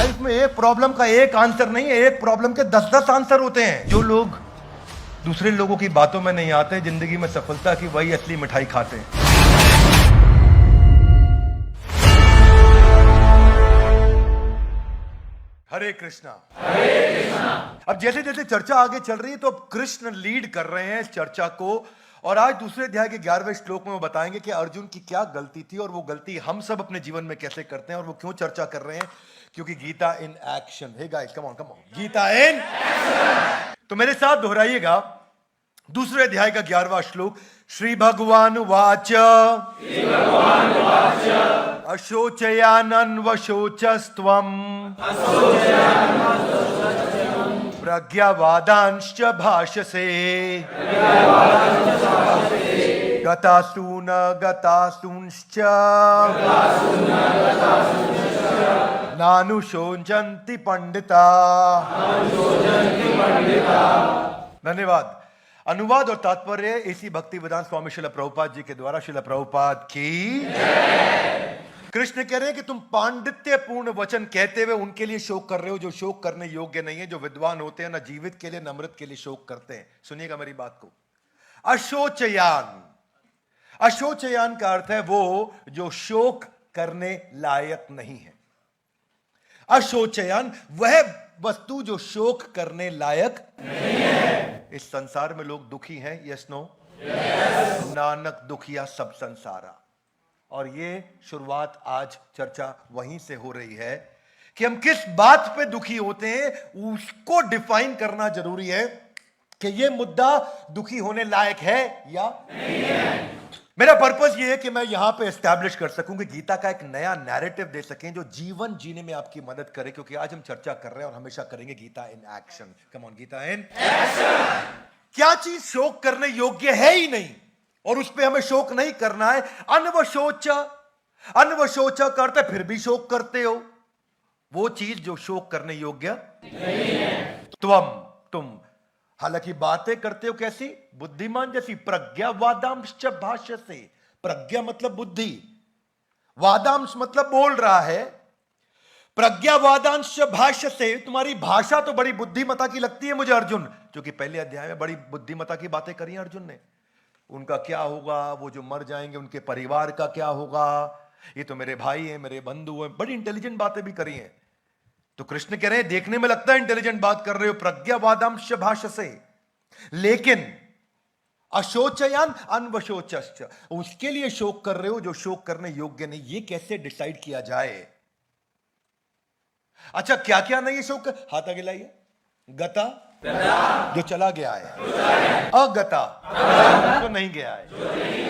Life में एक problem का एक आंसर नहीं है, एक प्रॉब्लम के 10-10 आंसर होते हैं। जो लोग दूसरे लोगों की बातों में नहीं आते, जिंदगी में सफलता की वही असली मिठाई खाते हैं। हरे कृष्णा। अब जैसे जैसे चर्चा आगे चल रही है तो अब कृष्ण लीड कर रहे हैं इस चर्चा को, और आज दूसरे अध्याय के 11वें श्लोक में वो बताएंगे कि अर्जुन की क्या गलती थी और वो गलती हम सब अपने जीवन में कैसे करते हैं, और वो क्यों चर्चा कर रहे हैं, क्योंकि Gita in action. Hey guys, come on come on, Gita in action. तो मेरे साथ दोहराइएगा दूसरे अध्याय का 11वां श्लोक। श्री भगवान वाच अशोचयानन्वशोचस्त्वम् प्रज्ञावादांश्च भाषसे गतासून गतासूंश्च नानुशोचन्ति पंडिता। धन्यवाद। अनुवाद और तात्पर्य इसी भक्ति वेदांत स्वामी श्रील प्रभुपाद जी के द्वारा। श्रील प्रभुपाद की कृष्ण कह रहे हैं कि तुम पांडित्यपूर्ण वचन कहते हुए उनके लिए शोक कर रहे हो जो शोक करने योग्य नहीं है। जो विद्वान होते हैं ना जीवित के लिए न मृत के लिए शोक करते हैं। सुनिएगा मेरी बात को। अशोचयान, अशोचयान का अर्थ है वो जो शोक करने लायक नहीं है। अशोचयान वह वस्तु जो शोक करने लायक नहीं है। इस संसार में लोग दुखी हैं, यस नो? नानक दुखिया सब संसारा। और ये शुरुआत आज चर्चा वहीं से हो रही है कि हम किस बात पे दुखी होते हैं, उसको डिफाइन करना जरूरी है कि ये मुद्दा दुखी होने लायक है या नहीं है। मेरा पर्पस ये है कि मैं यहां पे एस्टैब्लिश कर सकूं कि गीता का एक नया नैरेटिव दे सकें जो जीवन जीने में आपकी मदद करे, क्योंकि आज हम चर्चा कर रहे हैं और हमेशा करेंगे Gita in action. Come on, Gita in action. क्या चीज शोक करने योग्य है ही नहीं और उस पे हमें शोक नहीं करना है। अनवशोच, अनवशोच करते फिर भी शोक करते हो, वो चीज जो शोक करने योग्य नहीं है। तुम हालांकि बातें करते हो कैसी? बुद्धिमान जैसी। प्रज्ञावादांश भाष्यसे। प्रज्ञा मतलब बुद्धि, वादांश मतलब बोल रहा है। प्रज्ञावादांश भाष्यसे, तुम्हारी भाषा तो बड़ी बुद्धिमता की लगती है मुझे अर्जुन, क्योंकि पहले अध्याय में बड़ी बुद्धिमता की बातें करी अर्जुन ने। उनका क्या होगा, वो जो मर जाएंगे उनके परिवार का क्या होगा, ये तो मेरे भाई हैं, मेरे बंधु हैं, बड़ी इंटेलिजेंट बातें भी करी हैं। तो कृष्ण कह रहे हैं देखने में लगता है इंटेलिजेंट बात कर रहे हो, प्रज्ञावादांश भाष्यसे, लेकिन अशोचयान अनवशोचश्च, उसके लिए शोक कर रहे हो जो शोक करने योग्य नहीं। ये कैसे डिसाइड किया जाए? अच्छा, क्या क्या नहीं है शोक? हाथ आगे लाइए। गता जो चला गया है, अगता तो नहीं गया है।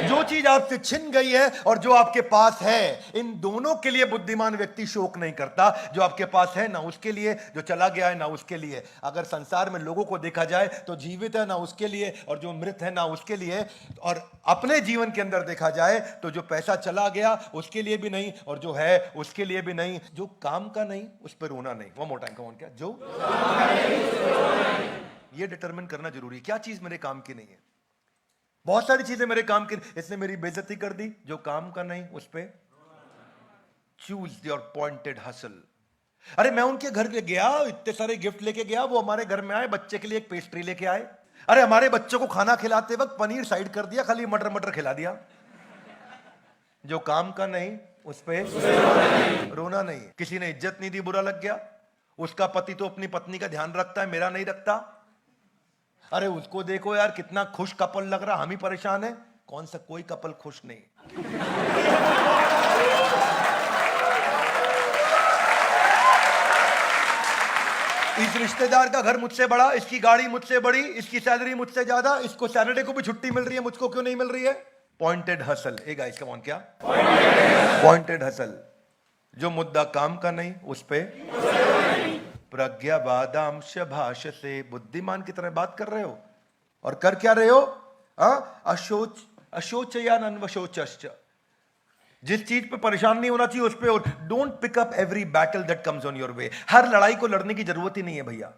जो चीज आपसे छिन गई है और जो आपके पास है, इन दोनों के लिए बुद्धिमान व्यक्ति शोक नहीं करता। जो आपके पास है ना उसके लिए, जो चला गया है ना उसके लिए। अगर संसार में लोगों को देखा जाए तो जीवित है ना उसके लिए और जो मृत है ना उसके लिए, और अपने जीवन के अंदर देखा जाए तो जो पैसा चला गया उसके लिए भी नहीं और जो है उसके लिए भी नहीं। जो काम का नहीं उस पर रोना नहीं। वो मोटा कौन क्या जो ये डिटरमिन करना जरूरी है क्या चीज मेरे काम की नहीं है। बहुत सारी चीजें मेरे काम की, इसने मेरी बेइज्जती कर दी। जो काम का नहीं उस पे चूज योर पॉइंटेड हसल। अरे मैं उनके घर गया, इतने सारे गिफ्ट लेके गया, वो हमारे घर में आए, बच्चे के लिए एक पेस्ट्री लेके आए। अरे हमारे बच्चों को खाना खिलाते वक्त पनीर साइड कर दिया, खाली मटर मटर खिला दिया। जो काम का नहीं उस पे रोना नहीं। किसी ने इज्जत नहीं दी, बुरा लग गया। उसका पति तो अपनी पत्नी का ध्यान रखता है, मेरा नहीं रखता। अरे उसको देखो यार कितना खुश कपल लग रहा, हम ही परेशान है। कौन सा कोई कपल खुश नहीं। इस रिश्तेदार का घर मुझसे बड़ा, इसकी गाड़ी मुझसे बड़ी, इसकी सैलरी मुझसे ज्यादा, इसको सैटरडे को भी छुट्टी मिल रही है, मुझको क्यों नहीं मिल रही है? Pointed hustle. A guys come on, क्या पॉइंटेड हसल। जो मुद्दा काम का नहीं उस पे प्रज्ञावादांश भाष्यसे, बुद्धिमान की तरह बात कर रहे हो और कर क्या रहे हो? अशोचयान अनवशोचश्च। जिस चीज पे परेशान नहीं होना चाहिए उस पे। और don't pick up every battle that comes on your way. हर लड़ाई को लड़ने की जरूरत ही नहीं है भैया,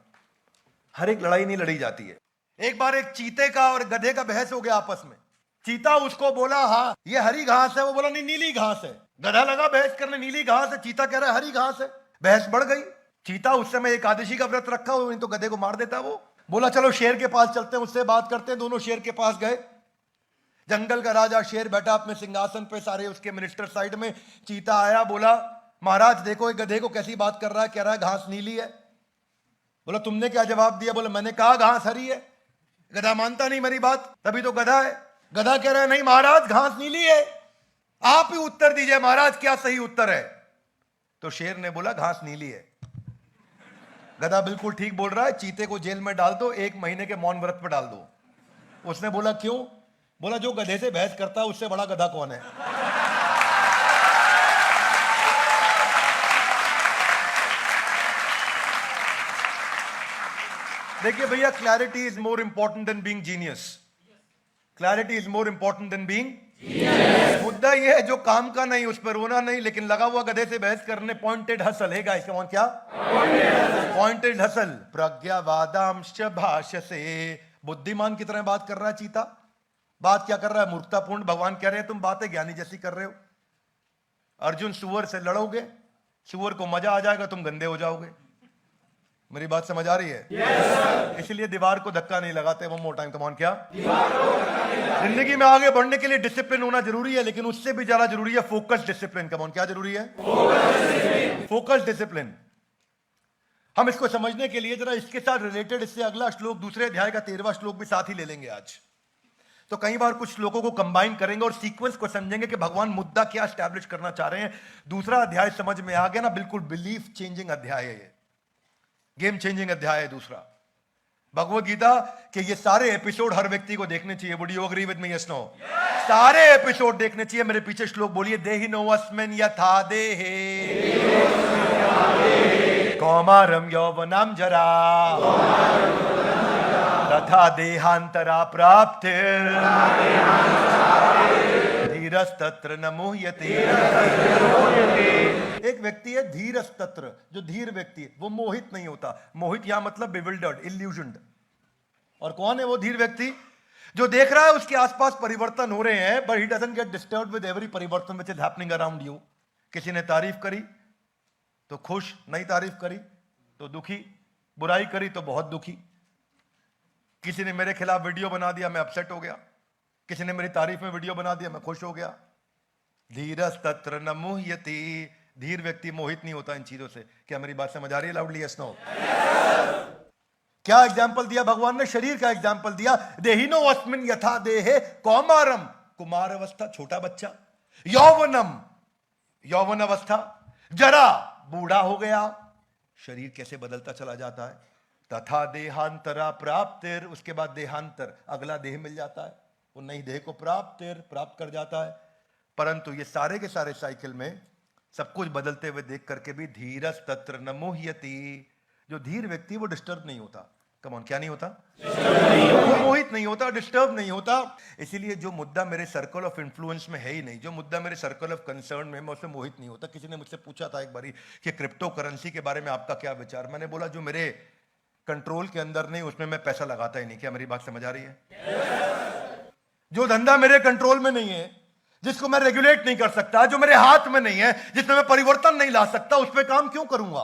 हर एक लड़ाई नहीं लड़ी जाती है। एक बार एक चीते का और गधे का बहस हो गया आपस में। चीता उसको बोला हाँ ये हरी घास है, वो बोला नहीं नीली घास है। गधा लगा बहस करने, नीली घास है, चीता कह रहा है हरी घास है। बहस बढ़ गई। चीता उस समय एकादशी का व्रत रखा हो, नहीं तो गधे को मार देता वो। बोला चलो शेर के पास चलते हैं, उससे बात करते हैं। दोनों शेर के पास गए। जंगल का राजा शेर बैठा अपने सिंहासन पे, सारे उसके मिनिस्टर साइड में। चीता आया, बोला महाराज देखो एक गधे को कैसी बात कर रहा है, कह रहा है घास नीली है। बोला तुमने क्या जवाब दिया? बोला मैंने कहा घास हरी है। गधा मानता नहीं मेरी बात, तभी तो गधा है। गधा कह रहा है नहीं महाराज घास नीली है, आप ही उत्तर दीजिए महाराज क्या सही उत्तर है। तो शेर ने बोला घास नीली है। गधा बिल्कुल ठीक बोल रहा है, चीते को जेल में डाल दो, 1 महीने के मौन व्रत पर डाल दो। उसने बोला क्यों? बोला जो गधे से बहस करता है उससे बड़ा गधा कौन है। देखिए भैया, clarity is more important than being genius. Clarity is more important than being genius. मुद्दा यह है जो काम का नहीं उस पर रोना नहीं, लेकिन लगा हुआ गधे से बहस करने। पॉइंटेड हसल है गाइस, कम ऑन, क्या पॉइंटेड हसल। प्रज्ञावादांश भाषसे, बुद्धिमान की तरह बात कर रहा है चीता। बात क्या कर रहा है? मूर्खतापूर्ण। भगवान कह रहे हैं तुम बातें ज्ञानी जैसी कर रहे हो। अर्जुन सुअर से लड़ोगे, सुअर को मजा आ जाएगा, तुम गंदे हो जाओगे। मेरी बात समझ आ रही है? yes, इसलिए दीवार को धक्का नहीं लगाते। One more time, come on, क्या जिंदगी में आगे बढ़ने के लिए डिसिप्लिन होना जरूरी है, लेकिन उससे भी ज्यादा जरूरी है फोकस डिसिप्लिन। कम ऑन, क्या जरूरी है? Focus discipline. हम इसको समझने के लिए जरा इसके साथ रिलेटेड, इससे अगला श्लोक, दूसरे अध्याय का 13वां श्लोक भी साथ ही ले लेंगे आज। तो कई बार कुछ श्लोकों को कंबाइन करेंगे और सीक्वेंस को समझेंगे कि भगवान मुद्दा क्या एस्टैब्लिश करना चाह रहे हैं। दूसरा अध्याय समझ में आ गया ना, बिल्कुल बिलीफ चेंजिंग अध्याय है ये, गेम चेंजिंग अध्याय है दूसरा भगवत गीता के। ये सारे एपिसोड हर व्यक्ति को देखने चाहिए। Would you agree with me? Yes no? सारे एपिसोड देखने चाहिए। मेरे पीछे श्लोक बोलिए, देहि नोऽस्मिन् यथा देहे कौमारम यौवनम जरा तथा देहांतरा प्राप्तिर् धीरस्तत्र न मुह्यते। एक व्यक्ति है धीरस्तत्र, जो धीर व्यक्ति है वो मोहित नहीं होता। मोहित यहां मतलब बिविल्डर्ड, इल्यूजन्ड। और कौन है वो धीर व्यक्ति? जो देख रहा है उसके आसपास परिवर्तन हो रहे हैं, but he doesn't get disturbed with every परिवर्तन which is happening around you. किसी ने तारीफ करी तो खुश, नहीं तारीफ करी तो दुखी, बुराई करी तो बहुत दुखी। किसी ने मेरे खिलाफ वीडियो बना दिया, मैं अपसेट हो गया। किसी ने मेरी तारीफ में वीडियो बना दिया, मैं खुश हो गया। धीरस्तत्र न मुह्यति, धीर व्यक्ति मोहित नहीं होता इन चीजों से। क्या मेरी बात समझ आ रही है? Loudly yes no? क्या एग्जाम्पल दिया भगवान ने? शरीर का एग्जाम्पल दिया। देहिनो अस्मिन् यथा देहे कौमारम, कुमार अवस्था छोटा बच्चा, यौवनम यौवन अवस्था, जरा बूढ़ा हो गया। शरीर कैसे बदलता चला जाता है। तथा देहांतरा प्राप्तिर, उसके बाद देहांतर, अगला देह मिल जाता है, वो नई देह को प्राप्त कर जाता है। परंतु ये सारे के सारे साइकिल में सब कुछ बदलते हुए देख करके भी धीरस तत्र न मुह्यति, जो धीर व्यक्ति वो डिस्टर्ब नहीं होता। कम ऑन, क्या नहीं होता? वो मोहित नहीं होता, डिस्टर्ब नहीं होता। इसीलिए जो मुद्दा मेरे सर्कल ऑफ इन्फ्लुएंस में है ही नहीं, जो मुद्दा मेरे सर्कल ऑफ कंसर्न में, मैं उसमें मोहित नहीं होता। किसी ने मुझसे पूछा था एक बारी कि क्रिप्टो करेंसी के बारे में आपका क्या विचार? मैंने बोला जो मेरे कंट्रोल के अंदर नहीं उसमें मैं पैसा लगाता ही नहीं। क्या मेरी बात समझ आ रही है? जो धंधा मेरे कंट्रोल में नहीं है, जिसको मैं रेगुलेट नहीं कर सकता, जो मेरे हाथ में नहीं है, जिसमें मैं परिवर्तन नहीं ला सकता, उस पर काम क्यों करूंगा?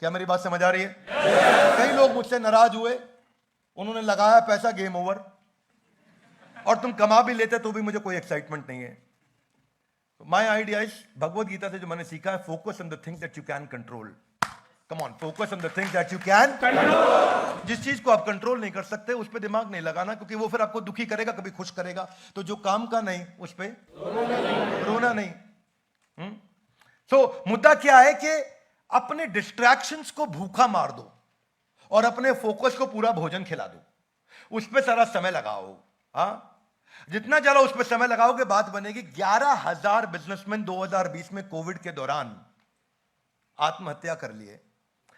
क्या मेरी बात समझ आ रही है? कई लोग मुझसे नाराज हुए, उन्होंने लगाया पैसा, गेम ओवर, और तुम कमा भी लेते तो भी मुझे कोई एक्साइटमेंट नहीं है। My idea is, Bhagavad Gita से जो मैंने सीखा है, focus on the things that you can control. Come on, focus on the things that you can control. जिस चीज को आप कंट्रोल नहीं कर सकते उस पर दिमाग नहीं लगाना, क्योंकि वो फिर आपको दुखी करेगा, कभी खुश करेगा। तो जो काम का नहीं उस पर रोना नहीं। सो मुद्दा क्या है कि अपने डिस्ट्रैक्शंस को भूखा मार दो और अपने फोकस को पूरा भोजन खिला दो। उस पर सारा समय लगाओ। जितना ज्यादा उस पर समय लगाओगे बात बनेगी। 11,000 बिजनेसमैन 2020 में कोविड के दौरान आत्महत्या कर लिए।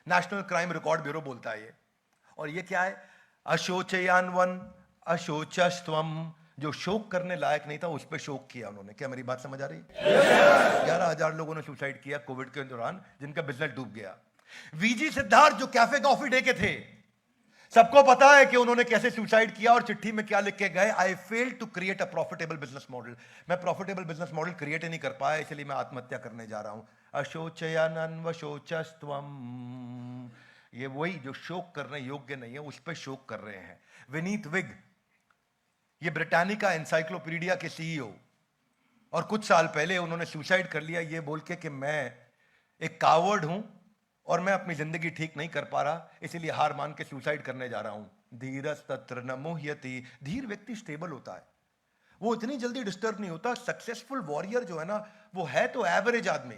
नेशनल क्राइम रिकॉर्ड ब्यूरो बोलता है ये। और ये क्या है? अशोचयान्वन अशोचस्त्वम, जो शोक करने लायक नहीं था उस पर शोक किया उन्होंने। क्या मेरी बात समझ आ रही? 11,000 लोगों ने सुसाइड किया कोविड के दौरान, जिनका बिजनेस डूब गया। वीजी सिद्धार्थ जो कैफे कॉफी डे के थे, सबको पता है कि उन्होंने कैसे सुसाइड किया और चिट्ठी में क्या लिख के गए? I fail to create a profitable business model. मैं प्रॉफिटेबल बिजनेस मॉडल क्रिएट ही नहीं कर पाया, इसलिए मैं आत्महत्या करने जा रहा हूं। अशोचयानन्वशोचस्त्वम। ये वही जो शोक करने योग्य नहीं है उस पर शोक कर रहे हैं। विनीत विग, ये ब्रिटानिका एनसाइक्लोपीडिया के सीईओ, और कुछ साल पहले उन्होंने सुसाइड कर लिया ये बोल के कि मैं एक कावर्ड हूं और मैं अपनी जिंदगी ठीक नहीं कर पा रहा, इसीलिए हार मान के सुसाइड करने जा रहा हूं। धीरज तत्र न मुह्यति। धीर व्यक्ति स्टेबल होता है, वो इतनी जल्दी डिस्टर्ब नहीं होता। सक्सेसफुल वॉरियर जो है ना, वो है तो एवरेज आदमी,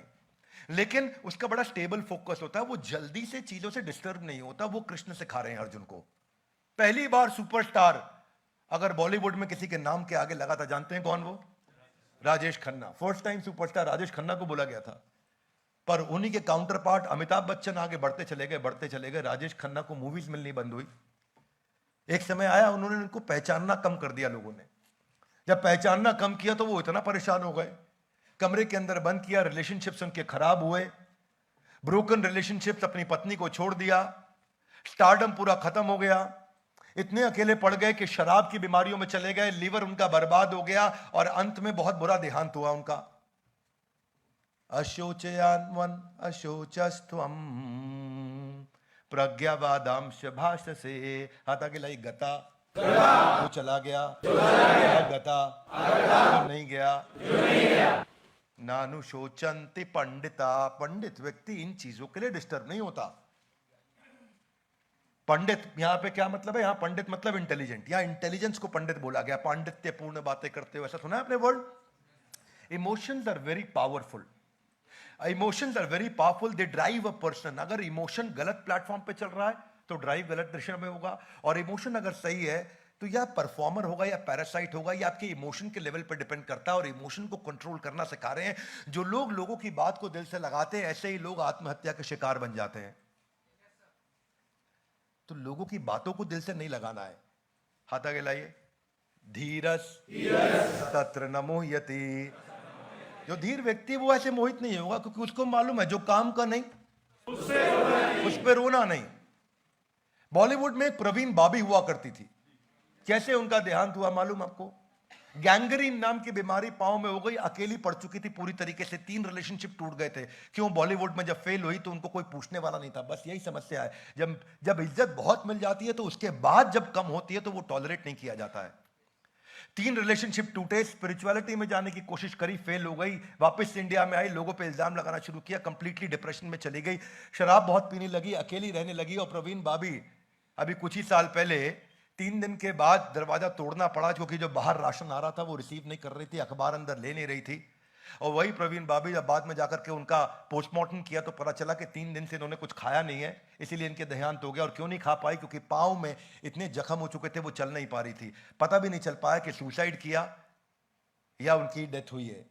लेकिन उसका बड़ा स्टेबल फोकस होता है, वो जल्दी से चीजों से डिस्टर्ब नहीं होता। वो कृष्ण सिखा रहे हैं अर्जुन को। पहली बार सुपरस्टार अगर बॉलीवुड में किसी के नाम के आगे लगा था, जानते हैं कौन वो? Rajesh Khanna. First time superstar Rajesh Khanna को बोला गया था, पर उन्हीं के काउंटर पार्ट अमिताभ बच्चन आगे बढ़ते चले गए। राजेश खन्ना को मूवीज मिलनी बंद हुई। एक समय आया उन्होंने उनको पहचानना कम कर दिया लोगों ने। जब पहचानना कम किया तो वो इतना परेशान हो गए, कमरे के अंदर बंद किया, रिलेशनशिप्स उनके खराब हुए, ब्रोकन रिलेशनशिप्स, अपनी पत्नी को छोड़ दिया, स्टारडम पूरा खत्म हो गया, इतने अकेले पड़ गए कि शराब की बीमारियों में चले गए, लीवर उनका बर्बाद हो गया और अंत में बहुत बुरा देहांत हुआ उनका। अशोचयान्वन अशोचस्त्वम प्रज्ञावादांश भाषसे। हाथ आगे लाई, गता वो चला गया, गता वो नहीं गया। नानुशोचन्ति पंडिता। पंडित व्यक्ति इन चीजों के लिए डिस्टर्ब नहीं होता। पंडित यहां पे क्या मतलब है? यहां पंडित मतलब इंटेलिजेंट, यहां इंटेलिजेंस को पंडित बोला गया। पांडित्यपूर्ण बातें करते हो, ऐसा सुना है आपने word? Emotions are very powerful. Emotions are very powerful, they drive a person. अगर इमोशन गलत प्लेटफॉर्म पे चल रहा है तो ड्राइव गलत दिशा में होगा, और इमोशन अगर सही है तो या परफॉर्मर होगा या पैरासाइट होगा, या आपके इमोशन के लेवल पर डिपेंड करता है। और इमोशन को कंट्रोल करना सिखा रहे हैं। जो लोग लोगों की बात को दिल से लगाते हैं, ऐसे ही लोग आत्महत्या के शिकार बन जाते हैं। तो लोगों की बातों को दिल से नहीं लगाना है। हाथ आगे लाइए। धीरस तत्र न मोह्यति। जो धीर व्यक्ति वो ऐसे मोहित नहीं होगा, क्योंकि उसको मालूम है जो काम का नहीं उस पर रोना नहीं। बॉलीवुड में एक प्रवीण बाबी हुआ करती थी, कैसे उनका देहांत हुआ मालूम आपको? गैंग्रीन नाम की बीमारी पांव में हो गई, अकेली पड़ चुकी थी पूरी तरीके से, 3 रिलेशनशिप टूट गए थे। क्यों? बॉलीवुड में जब फेल हुई तो उनको कोई पूछने वाला नहीं था। बस यही समस्या है, जब इज्जत बहुत मिल जाती है तो उसके बाद जब कम होती है तो वो टॉलरेट नहीं किया जाता है। 3 रिलेशनशिप टूटे, स्पिरिचुअलिटी में जाने की कोशिश करी, फेल हो गई, वापस इंडिया में आई, लोगों पे इल्जाम लगाना शुरू किया, कंप्लीटली डिप्रेशन में चली गई, शराब बहुत पीने लगी, अकेली रहने लगी। और प्रवीण बाबी अभी कुछ ही साल पहले 3 दिन के बाद दरवाजा तोड़ना पड़ा, क्योंकि जो बाहर राशन आ रहा था वो रिसीव नहीं कर रही थी, अखबार अंदर ले नहीं रही थी। और वही प्रवीण बाबी जब बाद में जाकर के उनका पोस्टमार्टम किया तो पता चला कि 3 दिन से इन्होंने कुछ खाया नहीं है, इसीलिए इनके देहांत हो गया। और क्यों नहीं खा पाई? क्योंकि पाँव में इतने जख्म हो चुके थे, वो चल नहीं पा रही थी। पता भी नहीं चल पाया कि सुसाइड किया या उनकी डेथ हुई है।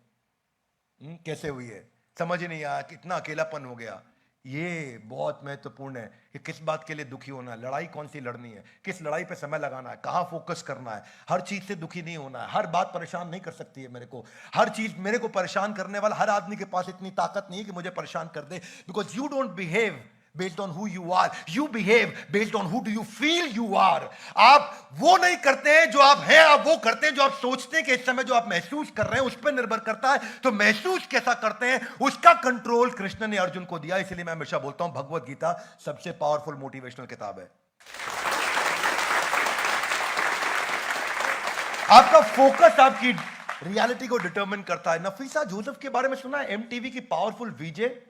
कैसे हुई है समझ ही नहीं आया, कितना अकेलापन हो गया। ये बहुत महत्वपूर्ण है कि किस बात के लिए दुखी होना है, लड़ाई कौन सी लड़नी है, किस लड़ाई पे समय लगाना है, कहाँ फोकस करना है। हर चीज से दुखी नहीं होना है, हर बात परेशान नहीं कर सकती है मेरे को। हर चीज मेरे को परेशान करने वाला हर आदमी के पास इतनी ताकत नहीं है कि मुझे परेशान कर दे। Because you don't behave based on who you are, you behave based on who do you feel you are। आप वो नहीं करते हैं जो आप हैं, आप वो करते हैं जो आप सोचते हैं कि इस समय जो आप महसूस कर रहे हैं उस पर निर्भर करता है। तो महसूस कैसा करते हैं उसका कंट्रोल कृष्ण ने अर्जुन को दिया। इसलिए मैं हमेशा बोलता हूं भगवत गीता सबसे पावरफुल मोटिवेशनल किताब है। आपका फोकस आपकी रियलिटी को डिटरमिन करता है। नफीसा जोसेफ के बारे में सुना है? एमटीवी की पावरफुल वीजे।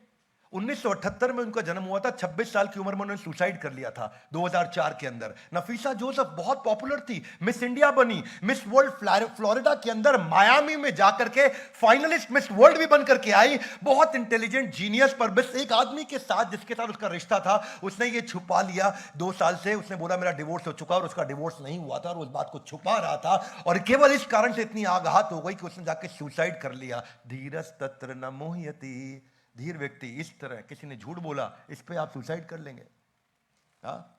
1978 में उनका जन्म हुआ था, 26 साल की उम्र में उन्होंने सुसाइड कर लिया था 2004 के अंदर। नफीसा जोसेफ बहुत पॉपुलर थी, मिस इंडिया बनी, मिस वर्ल्ड फ्लोरिडा के अंदर मायामी में जाकर के फाइनलिस्ट मिस वर्ल्ड भी बनकर के आई। बहुत इंटेलिजेंट जीनियस, पर बस एक आदमी के साथ जिसके साथ उसका रिश्ता था उसने ये छुपा लिया 2 साल से। उसने बोला मेरा डिवोर्स हो चुका, और उसका डिवोर्स नहीं हुआ था और उस बात को छुपा रहा था, और केवल इस कारण से इतनी आघात हो गई कि उसने जाके सुसाइड कर लिया। धीरस तत्र न मोह्यति। धीर व्यक्ति इस तरह, किसी ने झूठ बोला इस पे आप सुसाइड कर लेंगे।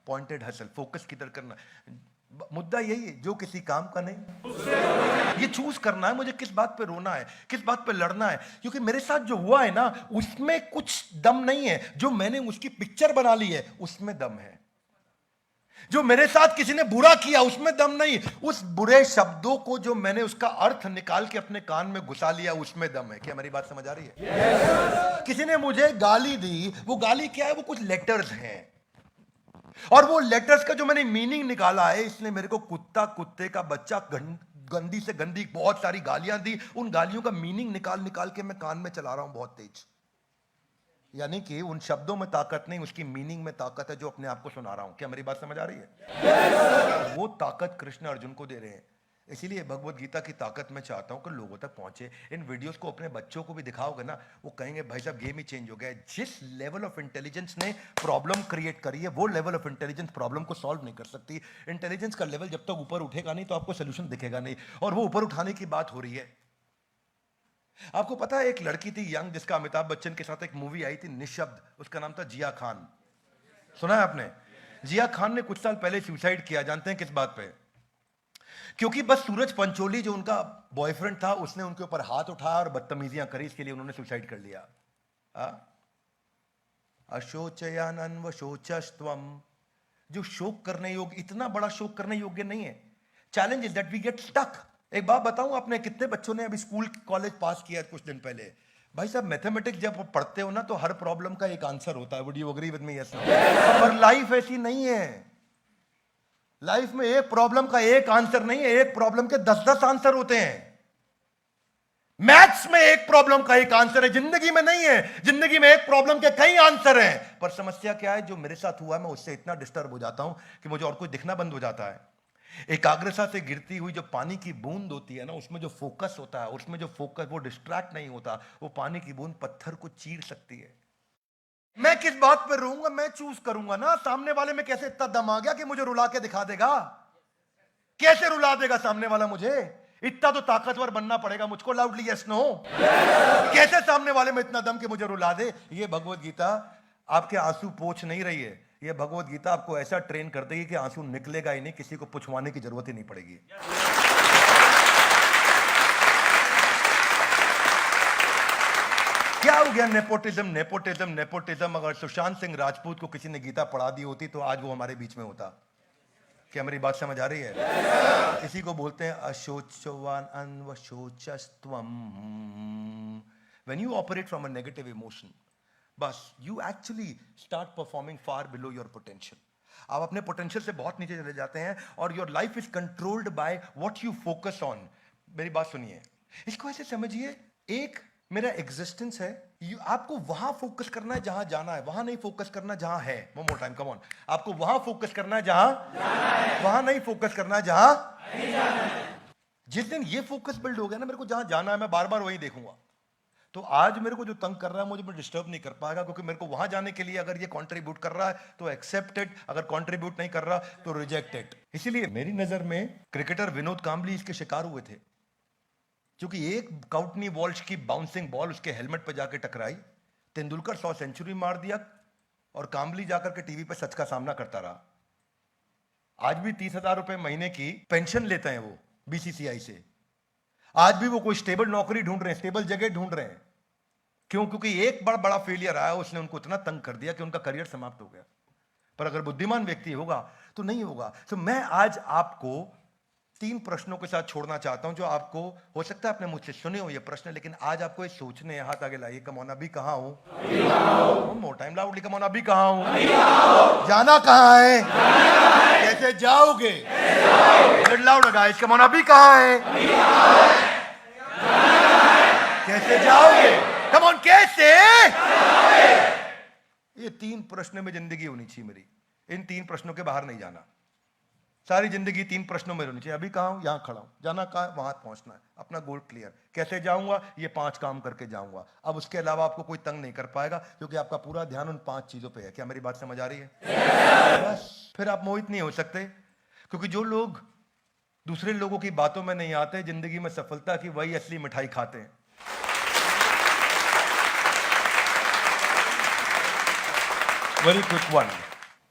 पॉइंटेड हसल, फोकस किधर करना। मुद्दा यही है, जो किसी काम का नहीं, ये चूज करना है मुझे किस बात पे रोना है, किस बात पे लड़ना है। क्योंकि मेरे साथ जो हुआ है ना उसमें कुछ दम नहीं है, जो मैंने उसकी पिक्चर बना ली है उसमें दम है। जो मेरे साथ किसी ने बुरा किया उसमें दम नहीं, उस बुरे शब्दों को जो मैंने उसका अर्थ निकाल के अपने कान में घुसा लिया उसमें दम है। क्या मेरी बात समझ आ रही है? किसी ने मुझे गाली दी, वो गाली क्या है? वो कुछ लेटर्स हैं, और वो लेटर्स का जो मैंने मीनिंग निकाला है, इसने मेरे को कुत्ता, कुत्ते का बच्चा, गंदी से गंदी बहुत सारी गालियां दी। उन गालियों का मीनिंग निकाल निकाल के मैं कान में चला रहा हूं बहुत तेज। यानी कि उन शब्दों में ताकत नहीं, उसकी मीनिंग में ताकत है जो अपने आप को सुना रहा हूं। क्या मेरी बात समझ आ रही है? वो ताकत कृष्ण अर्जुन को दे रहे हैं। इसीलिए भगवत गीता की ताकत मैं चाहता हूं कि लोगों तक पहुंचे। इन वीडियोस को अपने बच्चों को भी दिखाओगे ना, वो कहेंगे भाई साहब गेम ही चेंज हो गया है। जिस लेवल ऑफ इंटेलिजेंस ने प्रॉब्लम क्रिएट करी है, वो लेवल ऑफ इंटेलिजेंस प्रॉब्लम को सॉल्व नहीं कर सकती। इंटेलिजेंस का लेवल जब तक ऊपर उठेगा नहीं तो आपको सोल्यूशन दिखेगा नहीं, और वो ऊपर उठाने की बात हो रही है। आपको पता है एक लड़की थी यंग, जिसका अमिताभ बच्चन के साथ एक मूवी आई थी निशब्द, उसका नाम था जिया खान। सुना है आपने? जिया खान ने कुछ साल पहले सुसाइड किया। जानते हैं किस बात पे? क्योंकि बस सूरज पंचोली जो उनका बॉयफ्रेंड था, उसने उनके ऊपर हाथ उठाया और बदतमीजियां करी, इसके लिए उन्होंने सुसाइड कर लिया। अशोचयानन व शोचस्त्वम, जो शोक करने योग्य, इतना बड़ा शोक करने योग्य नहीं है। Challenge is that we get stuck. एक बात बताऊं, आपने कितने बच्चों ने अभी स्कूल कॉलेज पास किया कुछ दिन पहले? भाई साहब मैथमेटिक्स जब पढ़ते हो ना तो हर प्रॉब्लम का एक आंसर होता है। Would you agree with me? Yes. पर लाइफ ऐसी नहीं है। लाइफ में एक प्रॉब्लम का एक आंसर नहीं है, एक प्रॉब्लम के 10-10 आंसर होते हैं। मैथ्स में एक प्रॉब्लम का एक आंसर है, जिंदगी में नहीं है। जिंदगी में एक प्रॉब्लम के कई आंसर हैं। पर समस्या क्या है? जो मेरे साथ हुआ है, मैं उससे इतना डिस्टर्ब हो जाता हूं कि मुझे और कुछ दिखना बंद हो जाता है। एकाग्रता से गिरती हुई जो पानी की बूंद होती है ना, उसमें जो फोकस होता है, उसमें जो फोकस, वो डिस्ट्रैक्ट नहीं होता। वो पानी की बूंद पत्थर को चीर सकती है। मैं किस बात पर रहूंगा? मैं चूज करूंगा ना। सामने वाले में कैसे इतना दम आ गया कि मुझे रुला के दिखा देगा? कैसे रुला देगा सामने वाला मुझे? इतना तो ताकतवर बनना पड़ेगा मुझको। Loudly yes no. कैसे सामने वाले में इतना दम कि मुझे रुला दे? ये भगवत गीता आपके आंसू पोंछ नहीं रही है। ये भगवत गीता आपको ऐसा ट्रेन कर देगी कि आंसू निकलेगा ही नहीं, किसी को पुछवाने की जरूरत ही नहीं पड़ेगी। क्या हो गया? Nepotism, nepotism, nepotism. अगर सुशांत सिंह राजपूत को किसी ने गीता पढ़ा दी होती तो आज वो हमारे बीच में होता। क्या मेरी बात समझ आ रही है? इसी को बोलते हैं अशोचवान अन्वशोचस्त्वम। When you operate from a negative emotion, बस you actually start performing far below your potential. आप अपने पोटेंशियल से बहुत नीचे चले जाते हैं और your life is controlled by what you focus on. मेरी बात सुनिए, इसको ऐसे समझिए, एक मेरा एग्जिस्टेंस है, आपको वहां फोकस करना है जहां जाना है, वहां नहीं फोकस करना जहां है। One more time, come on. आपको वहां फोकस करना है जहां जाना है, वहां नहीं फोकस करना है जहां नहीं जाना है। जिस दिन ये फोकस बिल्ड हो गया ना, मेरे को जहां जाना है मैं बार बार वही देखूंगा, तो आज मेरे को जो तंग कर रहा है मुझे डिस्टर्ब नहीं कर पाएगा, क्योंकि मेरे को वहां जाने के लिए अगर ये कंट्रीब्यूट कर रहा है तो एक्सेप्टेड, अगर कंट्रीब्यूट नहीं कर रहा तो रिजेक्टेड। इसीलिए मेरी नजर में क्रिकेटर विनोद कांबली इसके शिकार हुए थे, क्योंकि एक काउटनी वॉल्श की बाउंसिंग बॉल उसके हेलमेट पर जाकर टकराई। तेंदुलकर 100 सेंचुरी मार दिया और कांबली जाकर के टीवी पर सच का सामना करता रहा। आज भी 30,000 रुपए महीने की पेंशन लेते हैं वो बीसीसीआई से। आज भी वो कोई स्टेबल नौकरी ढूंढ रहे हैं, स्टेबल जगह ढूंढ रहे हैं। क्यों? क्योंकि एक बड़ा बड़ा फेलियर आया, उसने उनको इतना तंग कर दिया कि उनका करियर समाप्त हो गया। पर अगर बुद्धिमान व्यक्ति होगा तो नहीं होगा। तो मैं आज आपको 3 प्रश्नों के साथ छोड़ना चाहता हूं, जो आपको हो सकता है आपने मुझसे सुने हो ये प्रश्न, लेकिन आज आपको ये सोचने। हाथ आगे लाइए। कम ऑन, अभी कहां हूं? More time, loudly. Come on, अभी कहां हूं? जाना कहां है? कैसे जाओगे? लाउड गाइस, कम ऑन, अभी कहां है? कैसे जाओगे? कम ऑन, कैसे? ये 3 प्रश्न में जिंदगी होनी चाहिए मेरी। इन 3 प्रश्नों के बाहर नहीं जाना। सारी जिंदगी 3 प्रश्नों में होनी चाहिए। अभी कहां हूं? यहां खड़ा हूं। जाना कहां? वहां पहुंचना है। अपना गोल क्लियर। कैसे जाऊंगा? ये 5 काम करके जाऊंगा। अब उसके अलावा आपको कोई तंग नहीं कर पाएगा, क्योंकि आपका पूरा ध्यान उन 5 चीजों पे है। क्या मेरी बात समझ आ रही है? बस फिर आप मोहित नहीं हो सकते, क्योंकि जो लोग दूसरे लोगों की बातों में नहीं आते, जिंदगी में सफलता की वही असली मिठाई खाते हैं। Very quick one.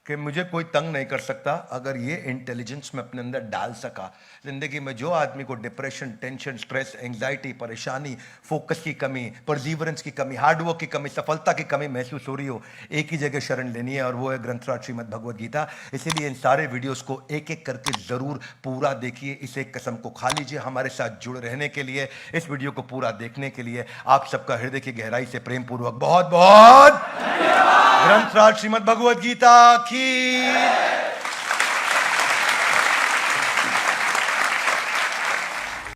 कि मुझे कोई तंग नहीं कर सकता अगर ये इंटेलिजेंस में अपने अंदर डाल सका। जिंदगी में जो आदमी को डिप्रेशन, टेंशन, स्ट्रेस, एंग्जाइटी, परेशानी, फोकस की कमी, परजीवरेंस की कमी, हार्डवर्क की कमी, सफलता की कमी महसूस हो रही हो, एक ही जगह शरण लेनी है और वो है ग्रंथराज श्रीमद् भगवद गीता। इसीलिए इन सारे वीडियोस को एक एक करके जरूर पूरा देखिए। इस एक कसम को खा लीजिए हमारे साथ जुड़े रहने के लिए, इस वीडियो को पूरा देखने के लिए आप सबका हृदय की गहराई से प्रेम पूर्वक बहुत बहुत ग्रंथराज श्रीमद् भगवद गीता की